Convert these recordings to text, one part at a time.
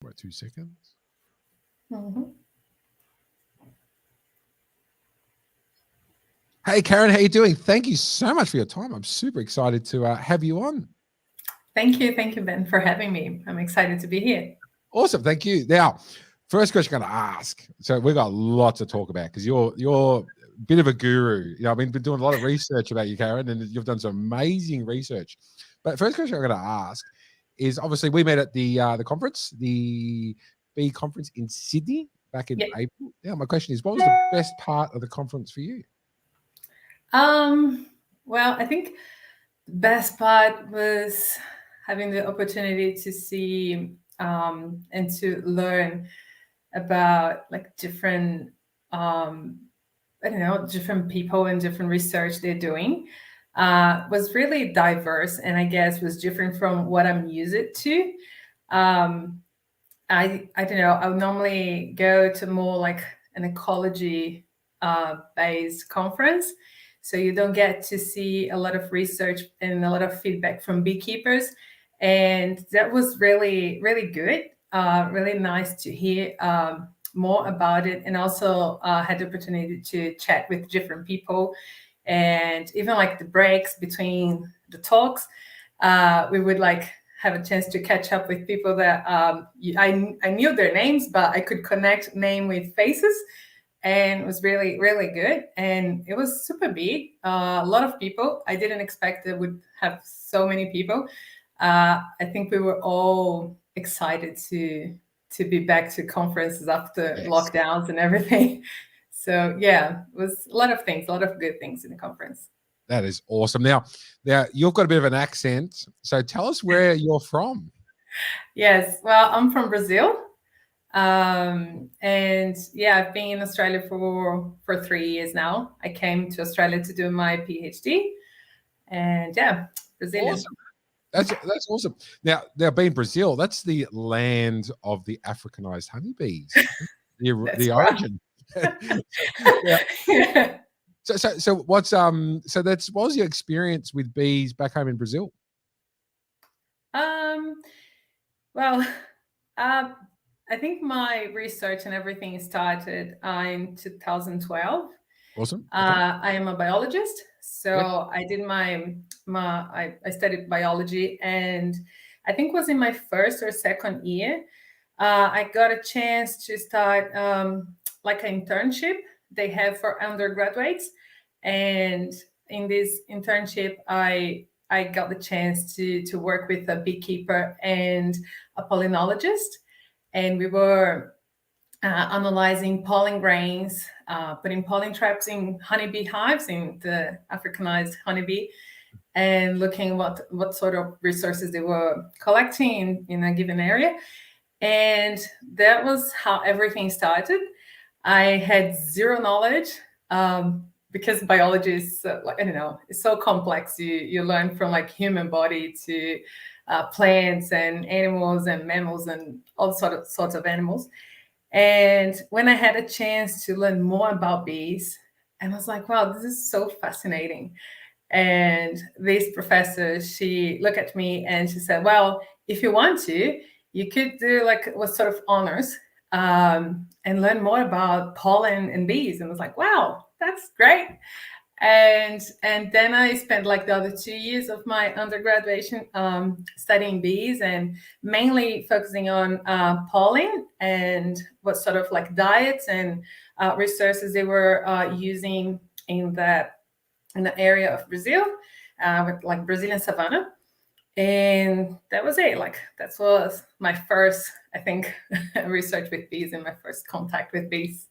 Wait 2 seconds. Mhm. Hey, Karen, how you doing? Thank you so much for your time. I'm super excited to have you on. Thank you, Ben, for having me. I'm excited to be here. Awesome, thank you. Now, first question I'm going to ask. So we've got lots to talk about because you're a bit of a guru. You know, I've been doing a lot of research about you, Karen, and you've done some amazing research. But first question I'm going to ask is obviously we met at the conference, the bee conference in Sydney back in Yeah. April. Yeah, my question is, what was the best part of the conference for you? Um, well, I think the best part was having the opportunity to see and to learn about like different I don't know, different people and different research they're doing. Was really diverse and I guess was different from what I'm used to. Um, I don't know. I would normally go to more like an ecology based conference, so you don't get to see a lot of research and a lot of feedback from beekeepers, and that was really good. Really nice to hear more about it, and also had the opportunity to chat with different people, and even like the breaks between the talks, we would like have a chance to catch up with people that I knew their names, but I could connect name with faces, and it was really good. And it was super big, a lot of people. I didn't expect it would have so many people. I think we were all excited to be back to conferences after Yes. lockdowns and everything. So yeah, it was a lot of things, a lot of good things in the conference. That is awesome. Now you've got a bit of an accent, so tell us where you're from. Yes, well, I'm from Brazil. And yeah, I've been in Australia for 3 years now. I came to Australia to do my PhD, and yeah, Brazilian. Awesome. That's awesome. Now being Brazil, that's the land of the Africanized honeybees. The That's the right. origin. Yeah. Yeah. So what was your experience with bees back home in Brazil? Um, well, uh, I think my research and everything started in 2012. Awesome. Okay. I am a biologist, Yep. so I did I studied biology, and I think it was in my first or second year, I got a chance to start like an internship they have for undergraduates, and in this internship, I got the chance to work with a beekeeper and a pollinologist, and we were analyzing pollen grains, putting pollen traps in honeybee hives in the Africanized honeybee, and looking what sort of resources they were collecting in a given area. And that was how everything started. I had zero knowledge, because biology is like, I don't know, it's so complex. You learn from like human body to plants and animals and mammals and all sorts of animals. And when I had a chance to learn more about bees, I was like, wow, this is so fascinating. And this professor, she looked at me and she said, well, if you want to, you could do like what sort of honors, and learn more about pollen and bees. And I was like, wow, that's great. And then I spent like the other 2 years of my undergraduation studying bees and mainly focusing on pollen and what sort of like diets and resources they were using in the area of Brazil, with like Brazilian savanna. And that was it. Like that was my first, I think, research with bees and my first contact with bees.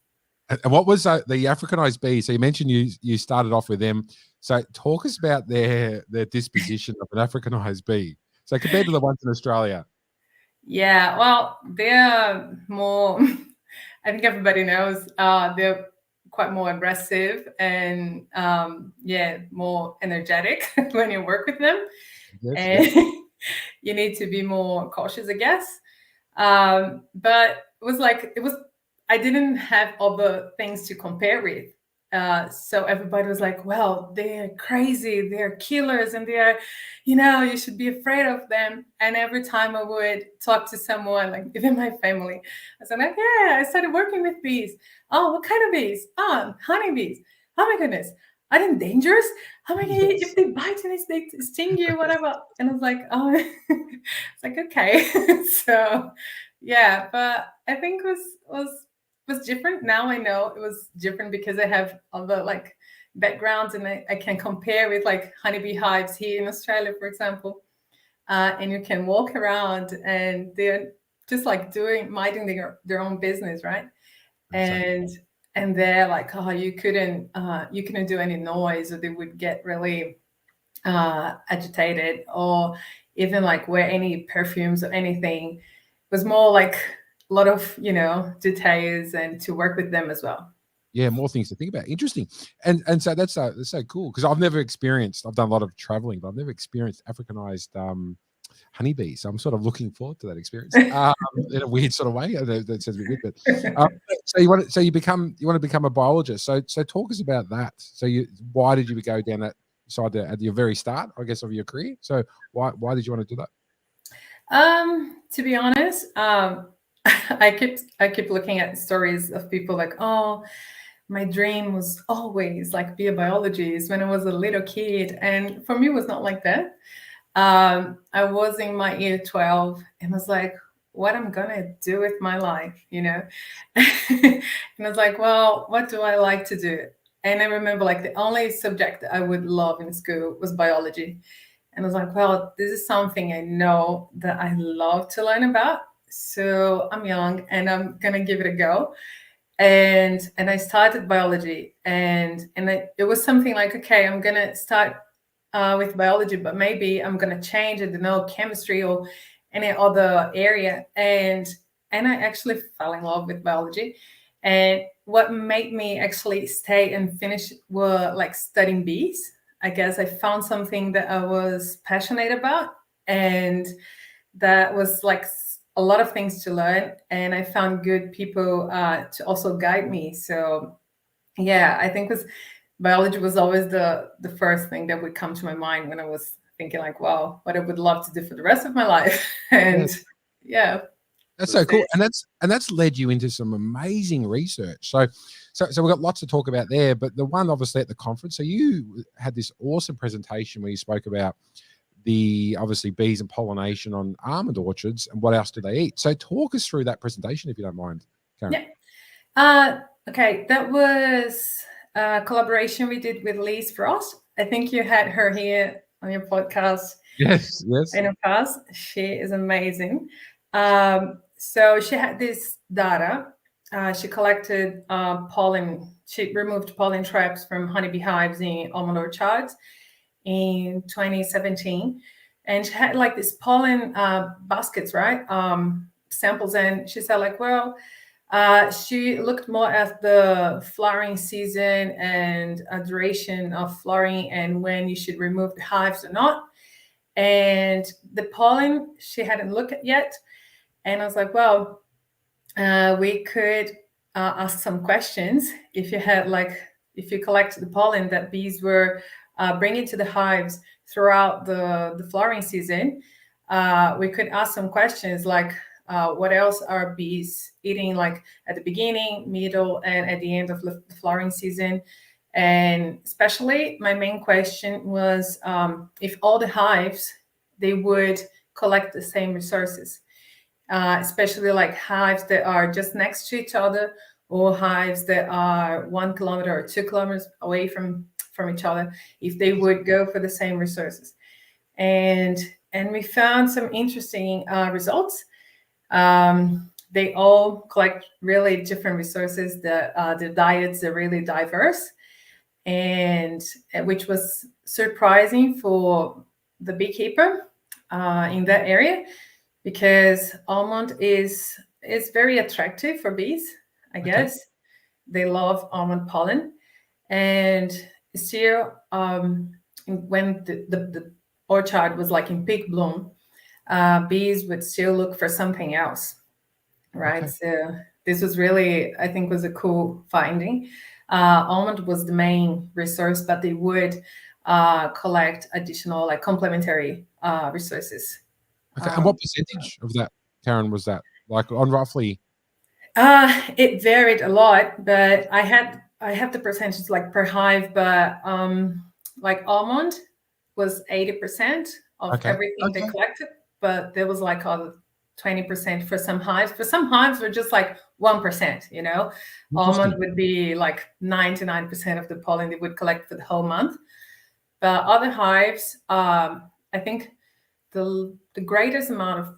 And what was the Africanized bees? So you mentioned you started off with them. So talk us about their disposition of an Africanized bee. So compared to the ones in Australia. Yeah, well, they're more, I think everybody knows, they're quite more aggressive and, yeah, more energetic when you work with them. Yes. And Yep. you need to be more cautious, I guess. But it was, I didn't have other things to compare with. So everybody was like, well, they're crazy, they're killers, and they're, you should be afraid of them. And every time I would talk to someone, like even my family, I was like, yeah, I started working with bees. Oh, what kind of bees? Oh, honeybees. Oh my goodness. Are they dangerous? Oh my god, if they bite you, they sting you, whatever. And I was like, oh, it's like, okay. So yeah, but I think was different. Now I know it was different because I have other like backgrounds, and I can compare with like honeybee hives here in Australia, for example. And you can walk around and they're just like minding their own business, right? And they're like, oh, you couldn't do any noise, or they would get really agitated, or even like wear any perfumes or anything. It was more like a lot of details, and to work with them as well. Yeah, more things to think about. Interesting. And so that's so cool, because I've never experienced, I've done a lot of traveling, but I've never experienced Africanized honeybees. So I'm sort of looking forward to that experience in a weird sort of way. I know that sounds a bit weird, but so you want to become a biologist. So talk us about that. So why did you go down that side at your very start, I guess, of your career? So why did you want to do that? To be honest, I keep looking at stories of people like, oh, my dream was always like be a biologist when I was a little kid, and for me, it was not like that. I was in my year 12 and was like, what I'm gonna do with my life, and I was like, well, what do I like to do? And I remember like the only subject that I would love in school was biology. And I was like, well, this is something I know that I love to learn about. So I'm young and I'm gonna give it a go. And I started biology, and it was something like, okay, I'm gonna start with biology, but maybe I'm gonna change it, chemistry or any other area. And I actually fell in love with biology. And what made me actually stay and finish were like studying bees. I guess I found something that I was passionate about, and that was like a lot of things to learn. And I found good people to also guide me. So yeah, I think biology was always the first thing that would come to my mind when I was thinking like, wow, what I would love to do for the rest of my life. And yeah. That's so cool, and that's led you into some amazing research. So we've got lots to talk about there. But the one obviously at the conference, so you had this awesome presentation where you spoke about the obviously bees and pollination on almond orchards, and what else do they eat. So talk us through that presentation if you don't mind, Karen. Yeah. Okay, that was a collaboration we did with Lise Frost. I think you had her here on your podcast. Yes. In the past. She is amazing. So she had this data. She collected pollen. She removed pollen traps from honeybee hives in almond orchards in 2017. And she had like this pollen baskets, right? Samples. And she said like, well, she looked more at the flowering season and a duration of flowering and when you should remove the hives or not. And the pollen she hadn't looked at yet. And I was like, well, we could ask some questions. If you collect the pollen that bees were bringing to the hives throughout the flowering season, we could ask some questions like, what else are bees eating, like at the beginning, middle, and at the end of the flowering season? And especially my main question was if all the hives, they would collect the same resources, especially like hives that are just next to each other, or hives that are 1 kilometer or 2 kilometers away from each other, if they would go for the same resources. And we found some interesting results. They all collect really different resources. The diets are really diverse, and which was surprising for the beekeeper in that area, because almond is very attractive for bees. I guess they love almond pollen, and still when the orchard was like in peak bloom, bees would still look for something else, right? So this was really, I think, was a cool finding. Almond was the main resource, but they would collect additional, like, complementary resources. Okay. And what percentage of that, Karen, was that? Like on roughly? It varied a lot, but I have the percentage like per hive, but like almond was 80% of Okay. everything they Okay. collected, but there was like other 20% for some hives. For some hives were just like 1%, you know. Almond would be like 99% of the pollen they would collect for the whole month. But other hives, I think the greatest amount of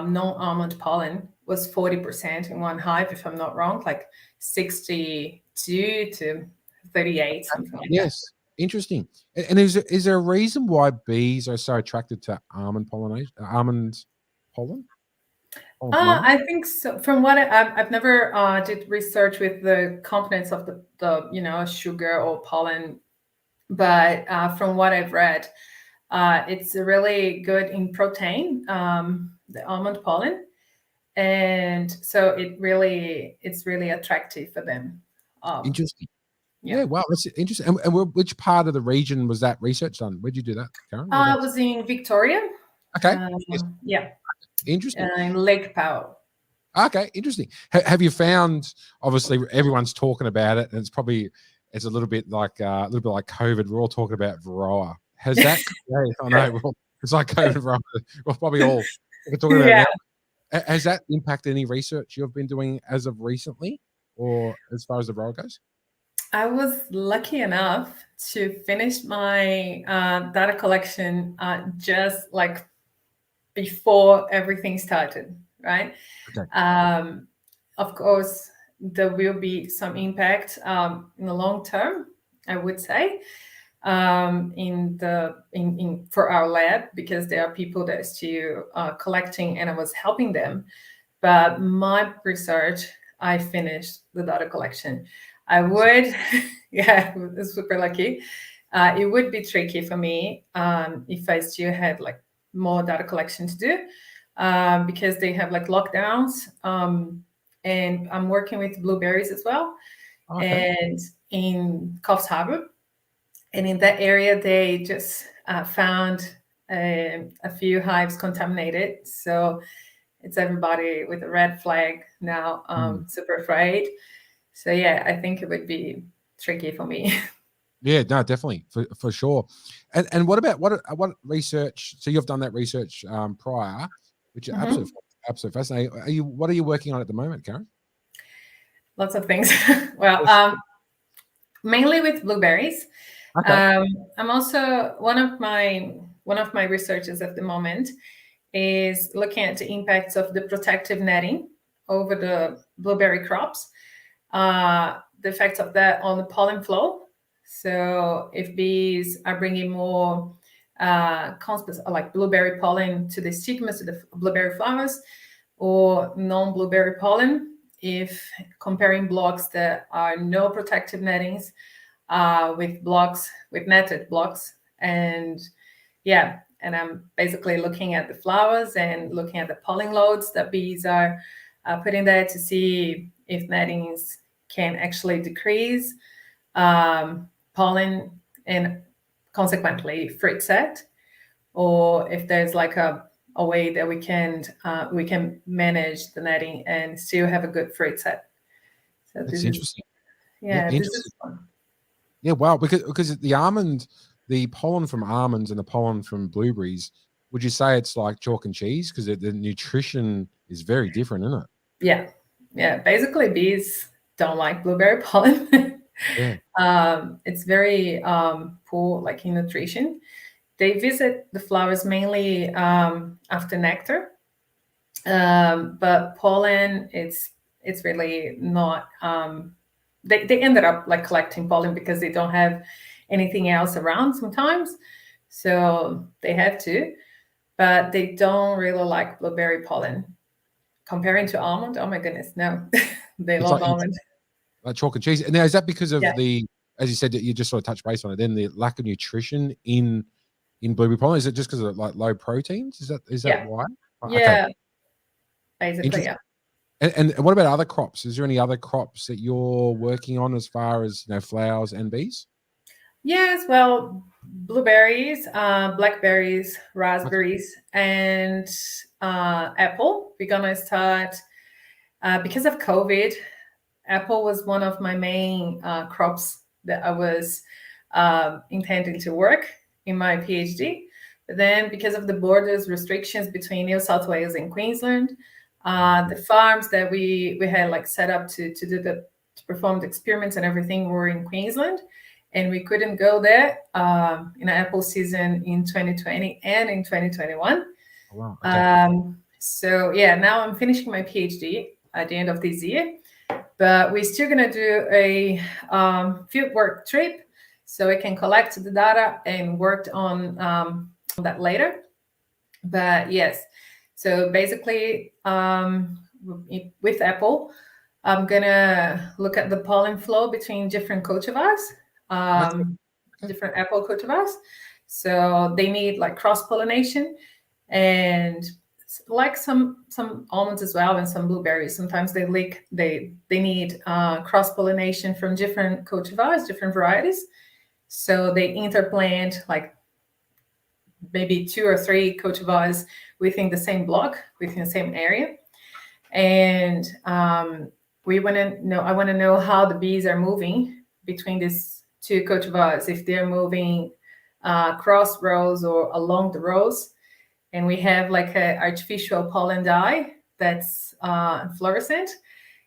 non-almond pollen was 40% in one hive, if I'm not wrong, like 62 to 38, something like that. Yes. Interesting. And is there a reason why bees are so attracted to almond pollination, almond pollen? I think so. From what I've never did research with the components of the sugar or pollen, but from what I've read, it's really good in protein, the almond pollen, and so it's really attractive for them. Interesting. Yeah, wow, that's interesting. And which part of the region was that research done? Where'd you do that, Karen? I was in Victoria. Okay. Yes. Yeah. Interesting. In Lake Powell. Okay, interesting. Have you found? Obviously, everyone's talking about it, and it's a little bit like COVID. We're all talking about Varroa. Has that? I know it's like COVID. Varroa. We're probably all talking about it now. Has that impacted any research you've been doing as of recently, or as far as the Varroa goes? I was lucky enough to finish my data collection just like before everything started, right? Okay. Of course, there will be some impact in the long term, I would say, for our lab, because there are people that are still collecting, and I was helping them. But my research, I finished the data collection. I would, yeah, super lucky. It would be tricky for me if I still had like more data collection to do, because they have like lockdowns, and I'm working with blueberries as well. Okay. And in Coffs Harbour, and in that area, they just found a few hives contaminated. So it's everybody with a red flag now, super afraid. So yeah, I think it would be tricky for me. Yeah, no, definitely, for sure. And what about what research? So you've done that research prior, which is absolutely fascinating. What are you working on at the moment, Karen? Lots of things. Well, mainly with blueberries. Okay. I'm also one of my researches at the moment is looking at the impacts of the protective netting over the blueberry crops, the effects of that on the pollen flow. So if bees are bringing more like blueberry pollen to the stigmas of the blueberry flowers, or non-blueberry pollen, if comparing blocks that are no protective nettings with netted blocks. And yeah, and I'm basically looking at the flowers and looking at the pollen loads that bees are putting there to see if nettings can actually decrease pollen and consequently fruit set, or if there's like a way that we can manage the netting and still have a good fruit set. So that's interesting. Yeah, this is fun. Yeah, wow. Because the pollen from almonds and the pollen from blueberries, would you say it's like chalk and cheese? Because the nutrition is very different, isn't it? Yeah. Basically, bees don't like blueberry pollen. Yeah. It's very poor, like in nutrition. They visit the flowers mainly after nectar, but pollen, it's really not. They ended up like collecting pollen because they don't have anything else around sometimes, so they have to. But they don't really like blueberry pollen. Comparing to almond, oh my goodness, no, they love almond. Like chalk and cheese. And now, is that because of as you said, that you just sort of touched base on it, then the lack of nutrition in blueberry pollen? Is it just because of like low proteins? Is that why? Yeah, basically, yeah. And what about other crops? Is there any other crops that you're working on as far as, flowers and bees? Yes, well, blueberries, blackberries, Okay. raspberries, and apple. We're gonna start because of COVID. Apple was one of my main crops that I was intending to work in my PhD. But then, because of the borders restrictions between New South Wales and Queensland, the farms that we had like set up to perform the experiments and everything were in Queensland, and we couldn't go there in apple season in 2020 and in 2021. Oh, wow. Okay. So yeah, now I'm finishing my PhD at the end of this year, but we're still gonna do a field work trip so we can collect the data and work on that later. But yes, so basically with apple, I'm gonna look at the pollen flow between different cultivars, Okay. different apple cultivars. So they need like cross pollination, and like some almonds as well, and some blueberries. Sometimes they need cross pollination from different cultivars, different varieties. So they interplant like maybe 2 or 3 cultivars within the same block, within the same area. And we want to know. I want to know how the bees are moving between these 2 cultivars, if they're moving cross rows or along the rows. And we have like an artificial pollen dye that's fluorescent,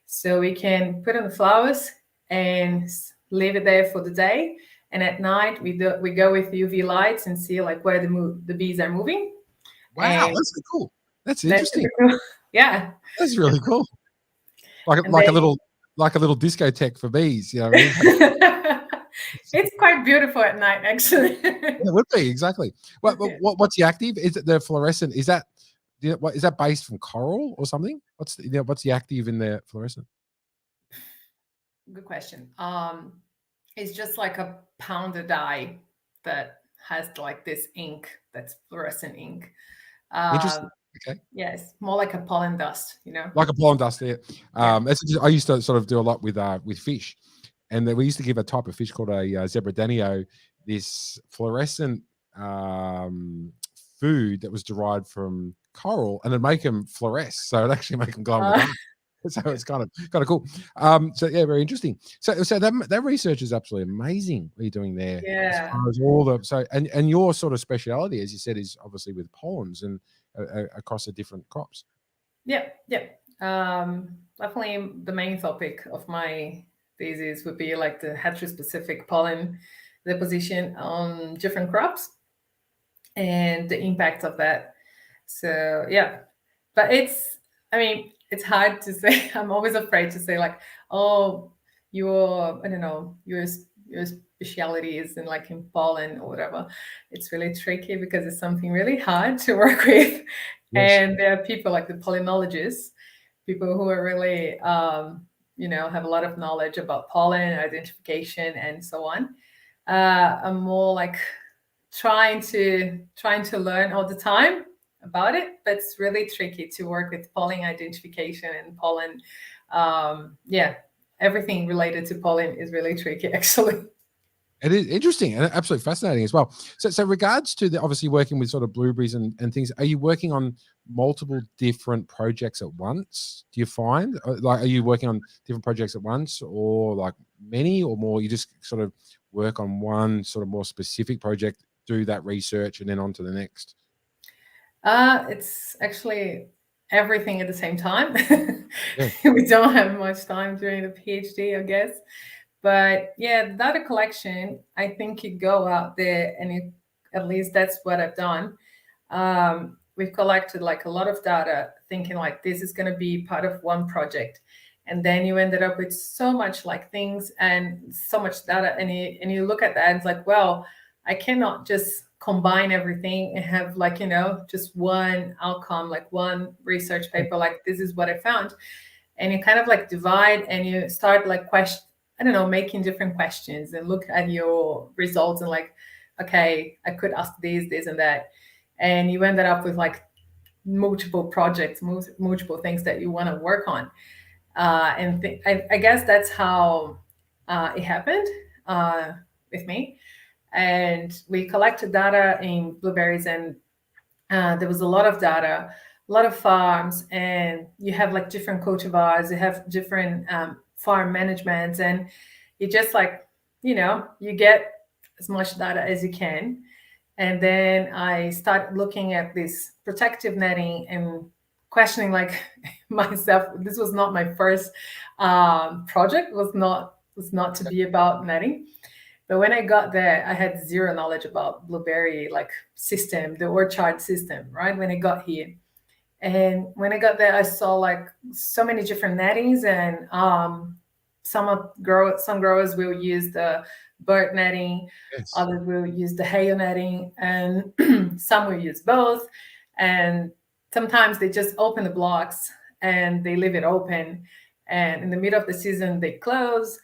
so we can put on the flowers and leave it there for the day. And at night we go with UV lights and see like where the bees are moving. Wow, And that's so cool. That's that's interesting. cool. Yeah. That's really cool. Like And like a then little like a little discotheque for bees, you know what I mean? it's quite beautiful at night, actually. Yeah, it would be, exactly. Yeah. What's the active? Is it the fluorescent? Is that, what is that based from coral or something? What's the active in the fluorescent? Good question. It's just like a powder dye that has like this ink that's fluorescent ink. Interesting. Um, Okay. yes, more like a pollen dust, you know? Like a pollen dust there. Yeah. I used to sort of do a lot with fish, and then we used to give a type of fish called a zebra this fluorescent food that was derived from coral, and it'd make them fluoresce. So it'd actually make them glow in the dark. So it's kind of cool. So yeah, very interesting. So that research is absolutely amazing what you're doing there. As Yeah. far as all the and your sort of speciality, as you said, is obviously with pollens and across the different crops. Yeah. Yeah. Definitely the main topic of my thesis would be like the heterospecific pollen deposition on different crops and the impact of that. So yeah, but I mean, it's hard to say. I'm always afraid to say like, oh, I don't know, your speciality is in like in pollen or whatever. It's really tricky because it's something really hard to work with. Yes. And there are people like the pollinologists, people who are really, have a lot of knowledge about pollen identification and so on. I'm more like trying to learn all the time about it, but it's really tricky to work with pollen identification and pollen. Yeah, everything related to pollen is really tricky, actually. It is interesting and absolutely fascinating as well. So regards to the obviously working with sort of blueberries and things, are you working on multiple different projects at once? Do you find like, are you working on different projects at once, or like many or more? You just sort of work on one sort of more specific project, do that research, and then on to the next? It's actually everything at the same time. Yeah. We don't have much time during the PhD, I guess. But yeah, the data collection, I think you go out there and at least that's what I've done. We've collected like a lot of data thinking like this is going to be part of one project. And then you ended up with so much like things and so much data. And you look at that and it's like, well, I cannot just combine everything and have like, just one outcome, like one research paper, like this is what I found. And you kind of like divide and you start like making different questions and look at your results and like, okay, I could ask this and that. And you ended up with like multiple projects, multiple things that you want to work on. And I guess that's how it happened with me. And we collected data in blueberries, and there was a lot of data, a lot of farms, and you have like different cultivars, you have different farm managements, and you just like, you get as much data as you can. And then I started looking at this protective netting and questioning like myself. This was not my first project, was not to be about netting. But when I got there, I had zero knowledge about blueberry like system, the orchard system, right? When I got here. And when I got there, I saw like so many different nettings, and some growers will use the bird netting, Yes. others will use the hail netting, and some will use both. And sometimes they just open the blocks and they leave it open. And in the middle of the season, they close.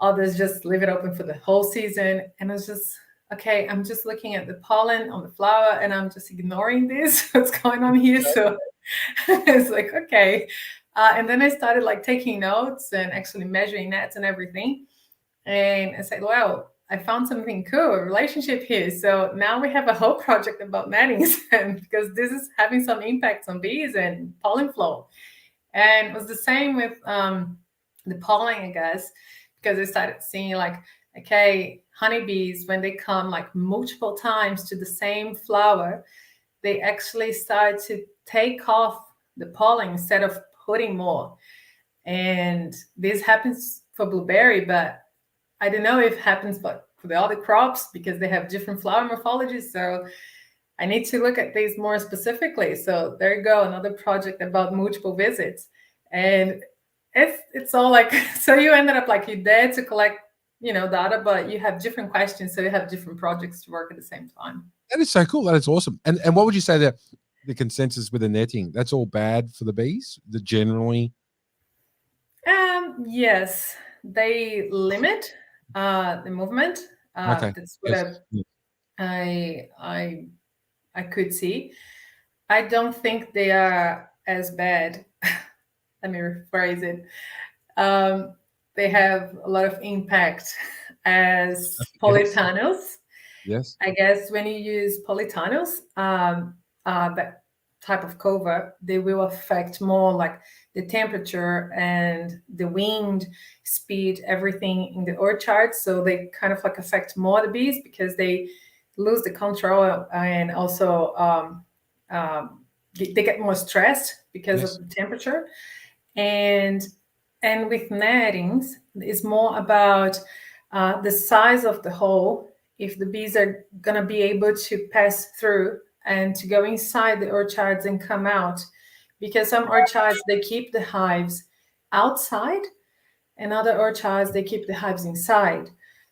Others just leave it open for the whole season. And it's just, okay, I'm just looking at the pollen on the flower and I'm just ignoring this, what's going on here. So it's like, okay. And then I started like taking notes and actually measuring nets and everything. And I said, well, I found something cool, a relationship here. So now we have a whole project about nettings, and because this is having some impacts on bees and pollen flow. And it was the same with the pollen, I guess, because I started seeing like, okay, honeybees, when they come like multiple times to the same flower, they actually start to take off the pollen instead of putting more. And this happens for blueberry, but I don't know if it happens but for the other crops because they have different flower morphologies. So I need to look at these more specifically. So there you go, another project about multiple visits. And it's all like, so you ended up like you're there to collect, data, but you have different questions. So you have different projects to work at the same time. That is so cool. That is awesome. And what would you say that the consensus with the netting, that's all bad for the bees, the generally? Yes, they limit the movement. Okay. That's what I could see. I don't think they are as bad. Let me rephrase it. They have a lot of impact as polytunnels. Yes. I guess when you use polytunnels, that type of cover, they will affect more like the temperature and the wind speed, everything in the orchard. So they kind of like affect more the bees because they lose the control, and also they get more stressed because of the temperature. And with nettings, it's more about the size of the hole. If the bees are going to be able to pass through and to go inside the orchards and come out, because some orchards, they keep the hives outside, and other orchards, they keep the hives inside.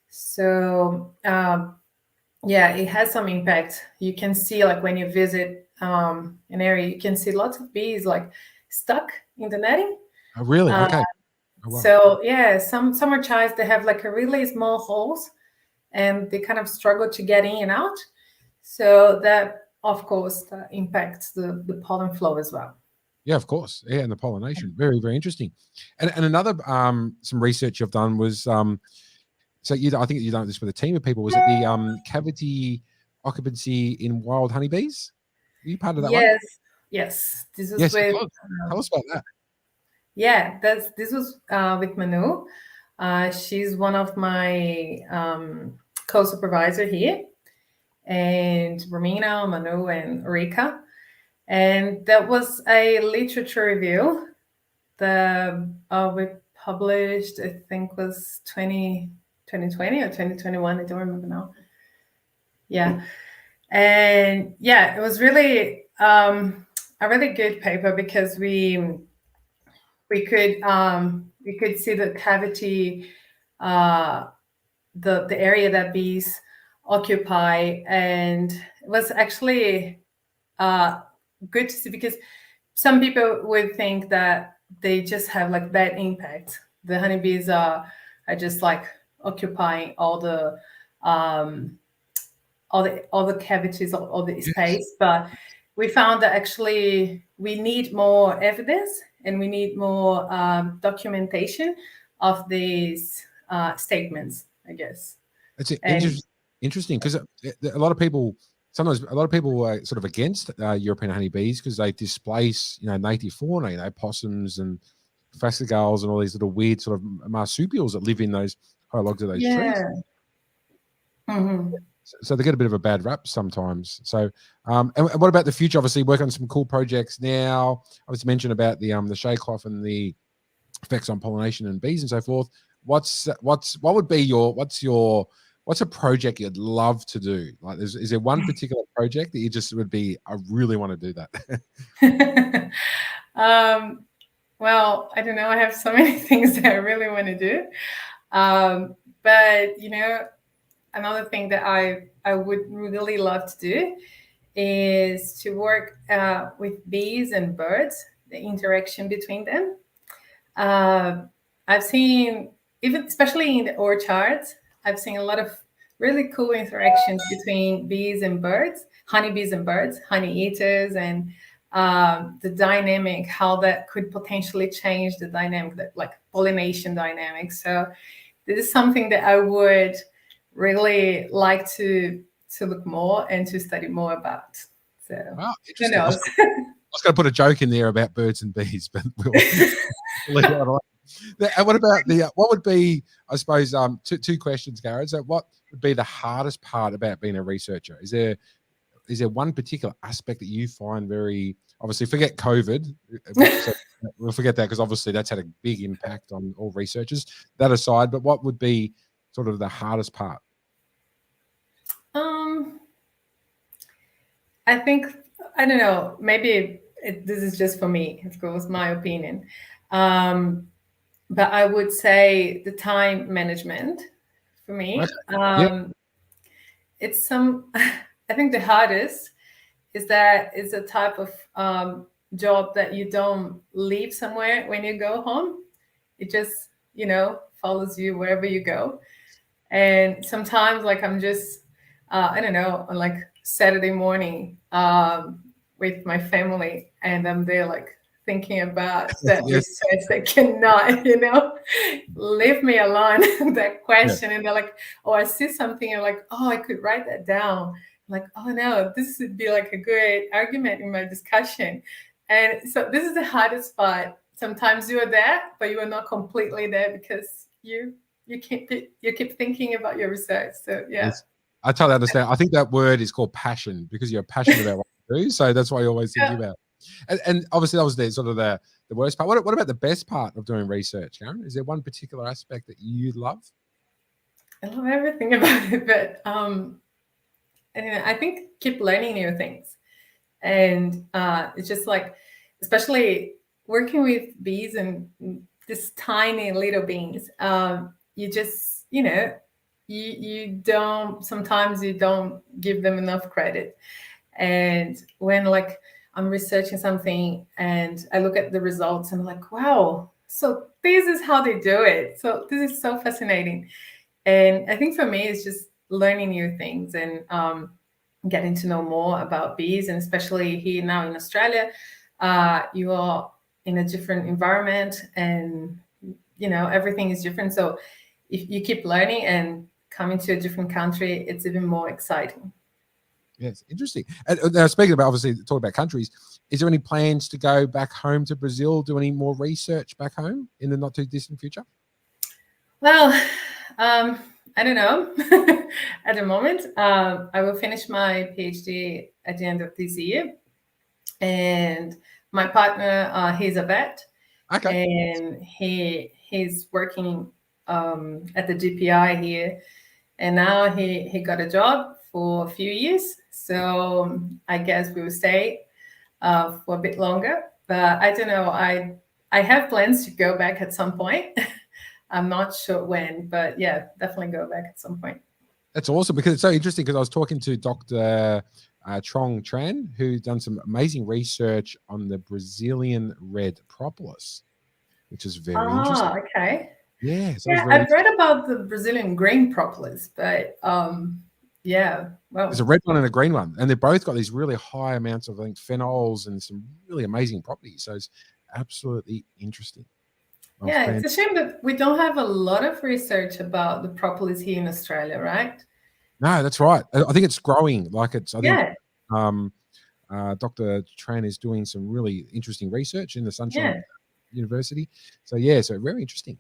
So it has some impact. You can see like when you visit an area, you can see lots of bees like stuck in the netting. Oh, really? Okay. Oh, wow. So yeah, some orchards, they have like a really small holes and they kind of struggle to get in and out. So that, of course, impacts the pollen flow as well. Yeah, of course. Yeah, and the pollination. Very, very interesting. And another some research you've done was so I think you've done this with a team of people. Was it the cavity occupancy in wild honeybees? Were you part of that one? Yes. This was with. Tell us about that. Yeah, this was with Manu. She's one of my co-supervisor here, and Romina, Manu, and Rika. And that was a literature review that we published, I think was 2020 or 2021, I don't remember now. Yeah. And yeah, it was really a really good paper because we could see the cavity, the area that bees occupy, and it was actually good to see because some people would think that they just have like bad impact. The honeybees are just like occupying all the cavities, all the space, but we found that actually we need more evidence and we need more documentation of these statements, I guess. It's And interesting because a lot of people sometimes are sort of against European honeybees because they displace, native fauna, possums and phascogales and all these little weird sort of marsupials that live in those high logs of those trees. yeah. Mm-hmm. So they get a bit of a bad rap sometimes. So, and what about the future? Obviously, working on some cool projects now. I was mentioned about the shade cloth and the effects on pollination and bees and so forth. What's a project you'd love to do? Like, is there one particular project that you just would be, I really want to do that? Well, I don't know. I have so many things that I really want to do. But another thing that I would really love to do is to work with bees and birds, the interaction between them. I've seen, even especially in the orchards, I've seen a lot of really cool interactions between bees and birds, honeybees and birds, honey eaters, and the dynamic, how that could potentially change the dynamic, like pollination dynamics. So this is something that I would really like to look more and to study more about. So wow, who interesting. knows? I was going to put a joke in there about birds and bees, but we'll leave it alone. And what about what would be, I suppose, two questions, Gareth. So what would be the hardest part about being a researcher? Is there one particular aspect that you find very, obviously forget COVID, so we'll forget that because obviously that's had a big impact on all researchers, that aside, but what would be sort of the hardest part? I think, I don't know, maybe this is just for me, of course, my opinion. But I would say the time management for me. Okay. It's I think the hardest is that it's a type of job that you don't leave somewhere when you go home. It just, follows you wherever you go. And sometimes, like, I'm just, I don't know, on like Saturday morning with my family, and I'm there like thinking about that research that cannot, leave me alone, that question. And they're like, oh, I see something. And like, oh, I could write that down. Like, oh no, this would be like a good argument in my discussion. And so this is the hardest part. Sometimes you are there, but you are not completely there because you keep thinking about your research. So yeah. Yes. I totally understand. I think that word is called passion because you're passionate about what you do. So that's why you're always thinking about it. And obviously that was the worst part. What about the best part of doing research, Karen? Is there one particular aspect that you love? I love everything about it, but I think keep learning new things. And it's just like, especially working with bees and this tiny little beings, you just, sometimes you don't give them enough credit. And when like I'm researching something and I look at the results and I'm like, wow, so this is how they do it. So this is so fascinating. And I think for me, it's just learning new things and getting to know more about bees. And especially here now in Australia, you are in a different environment and, everything is different. So if you keep learning and coming to a different country, it's even more exciting. Yes, interesting. And now speaking about, obviously, talking about countries, is there any plans to go back home to Brazil, do any more research back home in the not too distant future? Well, I don't know. At the moment, I will finish my PhD at the end of this year. And my partner, he's a vet. Okay. And he's working at the GPI here. And now he got a job for a few years. So I guess we will stay for a bit longer. But I don't know. I have plans to go back at some point. I'm not sure when, but yeah, definitely go back at some point. That's awesome because it's so interesting because I was talking to Dr. Trong Tran, who's done some amazing research on the Brazilian red propolis, which is very interesting. Okay. Yeah, so yeah, I've read about the Brazilian green propolis, but Yeah. There's a Well, red one and a green one, and they've both got these really high amounts of, I think, phenols and some really amazing properties. So it's absolutely interesting. Oh, yeah, it's a shame that we don't have a lot of research about the propolis here in Australia, right? no, that's right. I think it's growing. Like it's, I think Yeah. Dr. Tran is doing some really interesting research in the Sunshine Yeah. University. So yeah, so very interesting.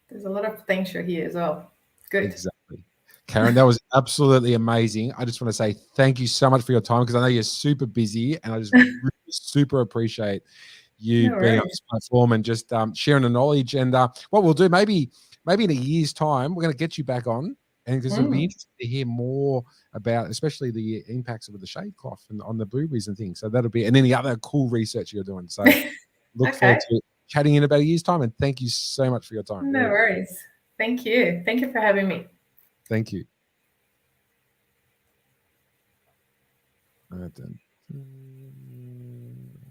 There's a lot of potential here as well. Good. Exactly. Karen, that was absolutely amazing. I just want to say thank you so much for your time, because I know you're super busy, and I just really super appreciate you No being on worries. this platform and just sharing the knowledge. And what we'll do, maybe in a year's time, we're going to get you back on, and because it'll be interesting to hear more about, especially the impacts of the shade cloth and on the blueberries and things. So that'll be, and any other cool research you're doing. So look forward Okay. to chatting in about a year's time. And thank you so much for your time. No Really, worries. Thank you. Thank you for having me. thank you.